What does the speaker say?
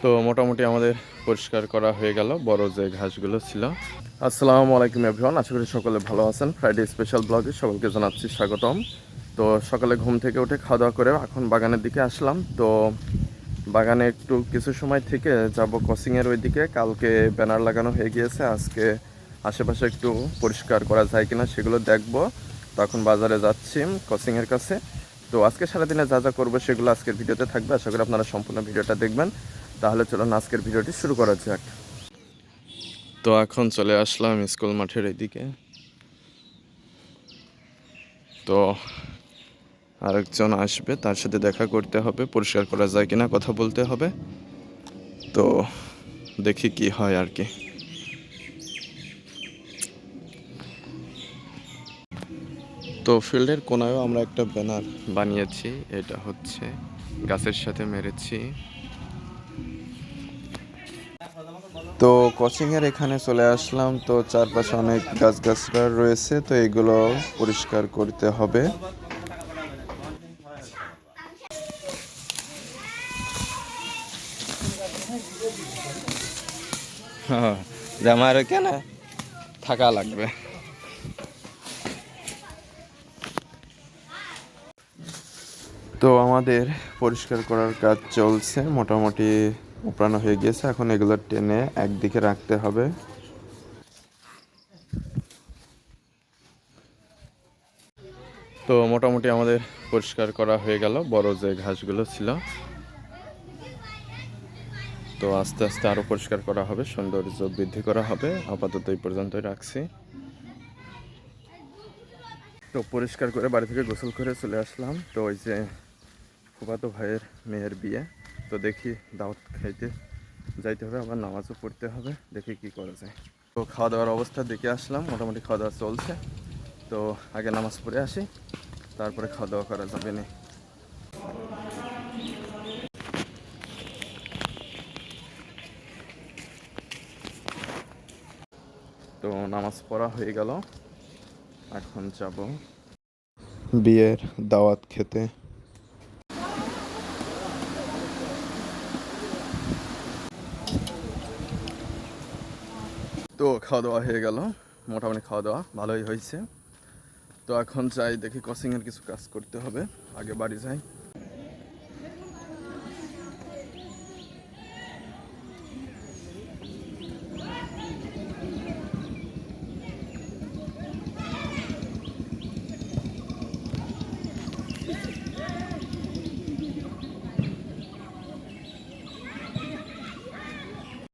তো মোটামুটি আমাদের পরিষ্কার করা হয়ে গেল বড় যে ঘাসগুলো ছিল। আসসালামু আলাইকুম এভরিওয়ান, আশা করি সকলে ভালো আছেন। ফ্রাইডে স্পেশাল ব্লগে সকলকে জানাচ্ছি স্বাগতম। তো সকালে ঘুম থেকে উঠে খাওয়া দাওয়া করে এখন বাগানের দিকে আসলাম। তো বাগানে একটু কিছু সময় থেকে যাব ক্রসিংয়ের ওই দিকে। কালকে ব্যানার লাগানো হয়ে গিয়েছে, আজকে আশেপাশে একটু পরিষ্কার করা যায় কিনা সেগুলো দেখব। তো এখন বাজারে যাচ্ছি ক্রসিংয়ের কাছে। তো আজকে সারাদিনে যা যা করবো সেগুলো আজকের ভিডিওতে থাকবে, আশা করি আপনারা সম্পূর্ণ ভিডিওটা দেখবেন। তাহলে চলুন আজকের ভিডিওটি শুরু করা যাক। তো এখন চলে আসলাম স্কুল মাঠের এইদিকে। তো আরেকজন আসবে, তার সাথে দেখা করতে হবে, পরিষ্কার করা যায় কিনা কথা বলতে হবে। তো দেখি কি হয় আর কি। তো ফিল্ডের কোনায়ও আমরা একটা ব্যানার বানিয়েছি, এটা হচ্ছে গাছের সাথে মেরেছি। তো কোচিংয়ের এখানে চলে আসলাম। তো চারপাশে অনেক গাছগাছরা রয়েছে, তো এগুলো পরিষ্কার করতে হবে। হ্যাঁ, আমার এখানে থাকা লাগবে। তো আমাদের পরিষ্কার করার কাজ চলছে, মোটামুটি উপড়ানো হয়ে গিয়েছে। এখন এগুলো টেনে একদিকে রাখতে হবে। তো মোটামুটি আমাদের পরিষ্কার করা হয়ে গেল বড় যে ঘাসগুলো ছিল। তো আস্তে আস্তে আরও পরিষ্কার করা হবে, সৌন্দর্য বৃদ্ধি করা হবে। আপাতত এই পর্যন্তই রাখছি। তো পরিষ্কার করে বাড়ি থেকে গোসল করে চলে আসলাম। তো ওই যে ফুফাতো ভাইয়ের মেয়ের বিয়ে, তো দেখি দাওয়াত খাইতে যাইতে হবে, আবার নামাজও পড়তে হবে, দেখি কি করা যায়। তো খাওয়া দাওয়ার অবস্থা দেখে আসলাম, মোটামুটি খাওয়া দাওয়া চলছে। তো আগে নামাজ পড়ে আসি, তারপরে খাওয়া দাওয়া করা যাবে না। তো নামাজ পড়া হয়ে গেল, এখন যাব বিয়ের দাওয়াত খেতে। তো খাওয়া দাওয়া হয়ে গেল, মোটামুটি খাওয়া দাওয়া ভালোই হয়েছে। তো এখন যাই, দেখি ক্রসিংয়ের কিছু কাজ করতে হবে, আগে বাড়ি যাই।